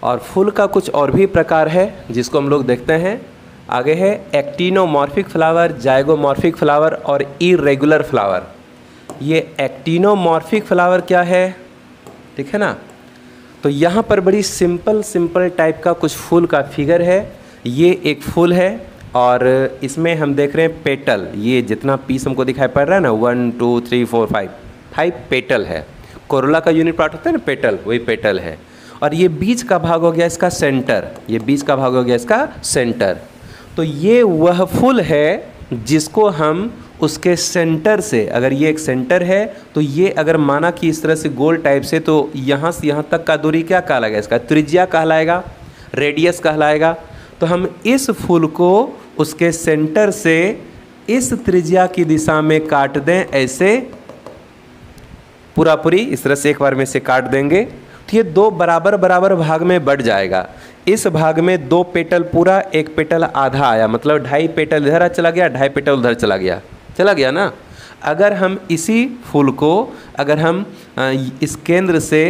और फूल का कुछ और भी प्रकार है जिसको हम लोग देखते हैं। आगे है एक्टिनोमॉर्फिक फ्लावर, जाइगोमॉर्फिक फ्लावर और इरेगुलर फ्लावर। ये एक्टिनोमॉर्फिक फ्लावर क्या है, ठीक है ना। तो यहाँ पर बड़ी सिंपल टाइप का कुछ फूल का फिगर है। ये एक फूल है और इसमें हम देख रहे हैं पेटल। ये जितना पीस हमको दिखाई पड़ रहा है ना, 1 2 3 4 5 पेटल है। कोरोला का यूनिट पार्ट होता है ना पेटल, वही पेटल है। और ये बीच का भाग हो गया इसका सेंटर, ये बीच का भाग हो गया इसका सेंटर। तो ये वह फूल है जिसको हम उसके सेंटर से, अगर ये एक सेंटर है तो ये अगर माना कि इस तरह से गोल टाइप से, तो यहाँ से यहाँ तक का दूरी क्या कहलाएगा, इसका त्रिज्या कहलाएगा, रेडियस कहलाएगा। तो हम इस फूल को उसके सेंटर से इस त्रिज्या की दिशा में काट दें, ऐसे पूरी इस तरह से एक बार में से काट देंगे तो ये दो बराबर भाग में बढ़ जाएगा। इस भाग में 2 पेटल पूरा, 1 पेटल आधा आया, मतलब 2.5 पेटल इधर चला गया, 2.5 पेटल उधर चला गया ना। अगर हम इसी फूल को अगर हम इस केंद्र से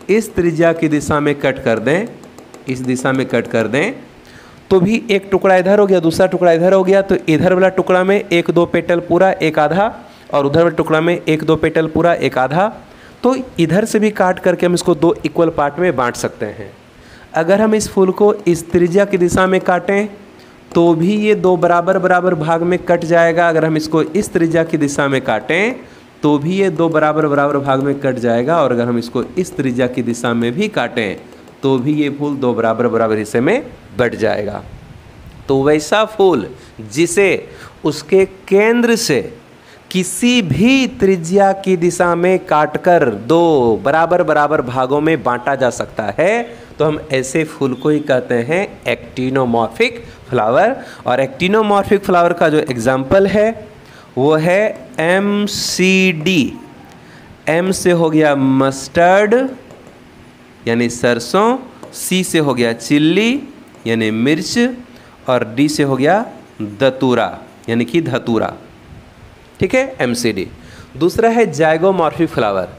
इस त्रिज्या की दिशा में कट कर दें, इस दिशा में कट कर दें, तो भी एक टुकड़ा इधर हो गया, दूसरा टुकड़ा इधर हो गया। तो इधर वाला टुकड़ा में 1-2 पेटल पूरा, 1 आधा, और उधर वाले टुकड़ा में 1-2 पेटल पूरा, 1 आधा। तो इधर से भी काट करके हम इसको 2 इक्वल पार्ट में बांट सकते हैं। अगर हम इस फूल को इस त्रिज्या की दिशा में काटें तो भी ये 2 बराबर भाग में कट जाएगा। अगर हम इसको इस त्रिज्या की दिशा में काटें तो भी ये 2 बराबर भाग में कट जाएगा। और अगर हम इसको इस त्रिज्या की दिशा में भी काटें तो भी ये फूल 2 बराबर हिस्से में बट जाएगा। तो वैसा फूल जिसे उसके केंद्र से किसी भी त्रिज्या की दिशा में काटकर 2 बराबर भागों में बांटा जा सकता है, तो हम ऐसे फूल को ही कहते हैं एक्टिनोमॉर्फिक फ्लावर। और एक्टिनोमॉर्फिक फ्लावर का जो एग्जाम्पल है वो है MCD। M से हो गया मस्टर्ड यानी सरसों, C से हो गया चिल्ली यानी मिर्च, और D से हो गया दतूरा यानी कि धतूरा, ठीक है, MCD। दूसरा है जाइगोमॉर्फिक फ्लावर।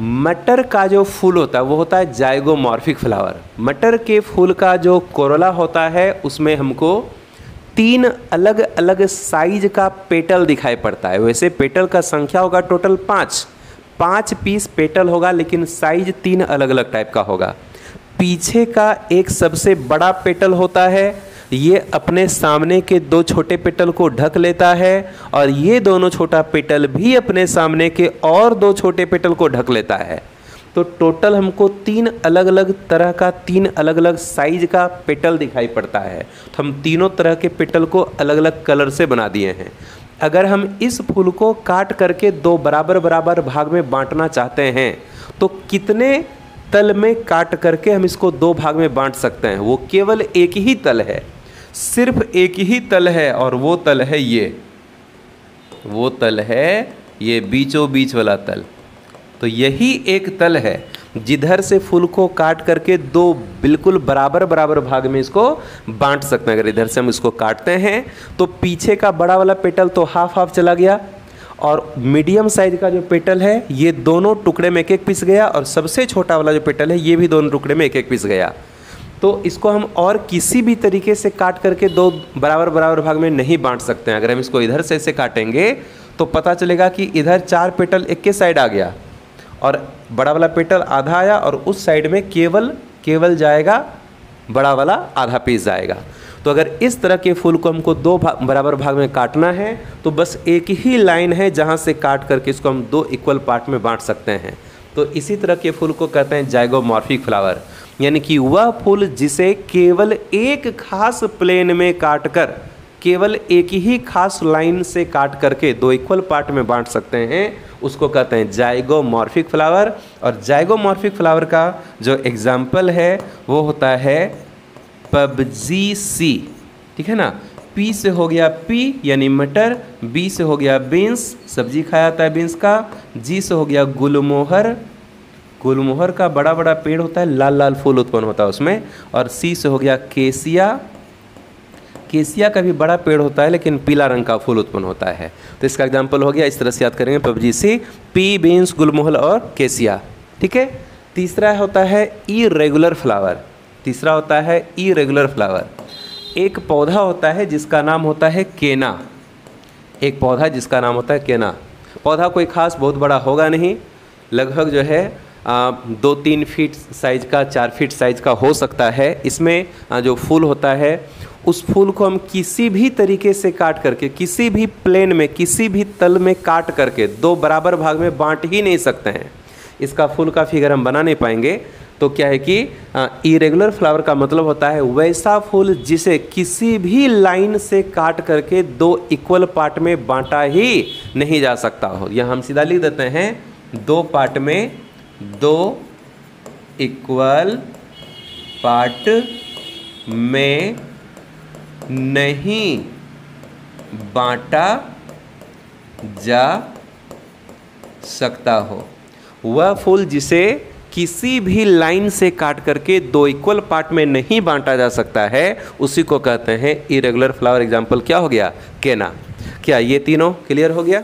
मटर का जो फूल होता है वो होता है जाइगोमॉर्फिक फ्लावर। मटर के फूल का जो कोरोला होता है उसमें हमको 3 अलग साइज का पेटल दिखाई पड़ता है। वैसे पेटल का संख्या होगा टोटल 5 पीस पेटल होगा, लेकिन साइज 3 अलग टाइप का होगा। पीछे का एक सबसे बड़ा पेटल होता है, ये अपने सामने के 2 छोटे पेटल को ढक लेता है, और ये दोनों छोटा पेटल भी अपने सामने के और 2 छोटे पेटल को ढक लेता है। तो टोटल हमको 3 अलग तरह का 3 अलग साइज का पेटल दिखाई पड़ता है। तो हम तीनों तरह के पेटल को अलग कलर से बना दिए हैं। अगर हम इस फूल को काट करके 2 बराबर भाग में बांटना चाहते हैं तो कितने तल में काट करके हम इसको 2 भाग में बांट सकते हैं? वो केवल एक ही तल है, सिर्फ एक ही तल है, और वो तल है वो तल है ये बीचों बीच वाला तल। तो यही एक तल है जिधर से फूल को काट करके 2 बिल्कुल बराबर भाग में इसको बांट सकते हैं। अगर इधर से हम इसको काटते हैं तो पीछे का बड़ा वाला पेटल तो हाफ चला गया, और मीडियम साइज का जो पेटल है ये दोनों टुकड़े में 1 पीस गया, और सबसे छोटा वाला जो पेटल है ये भी दोनों टुकड़े में 1 पीस गया। तो इसको हम और किसी भी तरीके से काट करके 2 बराबर भाग में नहीं बांट सकते हैं। अगर हम इसको इधर से ऐसे काटेंगे तो पता चलेगा कि इधर 4 पेटल एक के साइड आ गया, और बड़ा वाला पेटल आधा आया, और उस साइड में केवल जाएगा बड़ा वाला आधा पीस जाएगा। तो अगर इस तरह के फूल को हमको 2 बराबर भाग में काटना है तो बस एक ही लाइन है जहाँ से काट करके इसको हम 2 इक्वल पार्ट में बांट सकते हैं। तो इसी तरह के फूल को कहते हैं जाइगोमॉर्फिक फ्लावर, यानी कि वह फूल जिसे केवल एक खास प्लेन में काटकर, केवल एक ही खास लाइन से काट करके 2 इक्वल पार्ट में बांट सकते हैं, उसको कहते हैं जाइगोमॉर्फिक फ्लावर। और जाइगोमॉर्फिक फ्लावर का जो एग्जाम्पल है वो होता है PBGC, ठीक है ना। P से हो गया पी यानी मटर, B से हो गया बीन्स, सब्जी खाया जाता है बीन्स का, G से हो गया गुलमोहर, गुलमोहर का बड़ा पेड़ होता है, लाल फूल उत्पन्न होता है उसमें, और C से हो गया केसिया, केसिया का भी बड़ा पेड़ होता है लेकिन पीला रंग का फूल उत्पन्न होता है। तो इसका एग्जाम्पल हो गया, इस तरह से याद करेंगे PBGC, पी, बीन्स, गुलमोहर और केसिया, ठीक है। तीसरा होता है इरेगुलर फ्लावर। तीसरा होता है इरेगुलर फ्लावर। एक पौधा होता है जिसका नाम होता है केना, एक पौधा जिसका नाम होता है केना। पौधा कोई खास बहुत बड़ा होगा नहीं, लगभग जो है 2-3 फीट साइज का, 4 फीट साइज का हो सकता है। इसमें जो फूल होता है उस फूल को हम किसी भी तरीके से काट करके, किसी भी प्लेन में, किसी भी तल में काट करके 2 बराबर भाग में बांट ही नहीं सकते हैं। इसका फूल का फिगर हम बना नहीं पाएंगे। तो क्या है कि इरेगुलर फ्लावर का मतलब होता है वैसा फूल जिसे किसी भी लाइन से काट करके 2 इक्वल पार्ट में बांटा ही नहीं जा सकता हो। यहाँ हम सीधा लिख देते हैं 2 पार्ट में, 2 इक्वल पार्ट में नहीं बांटा जा सकता हो। वह फूल जिसे किसी भी लाइन से काट करके 2 इक्वल पार्ट में नहीं बांटा जा सकता है, उसी को कहते हैं इरेगुलर फ्लावर। एग्जाम्पल क्या हो गया? केना। क्या ये तीनों क्लियर हो गया?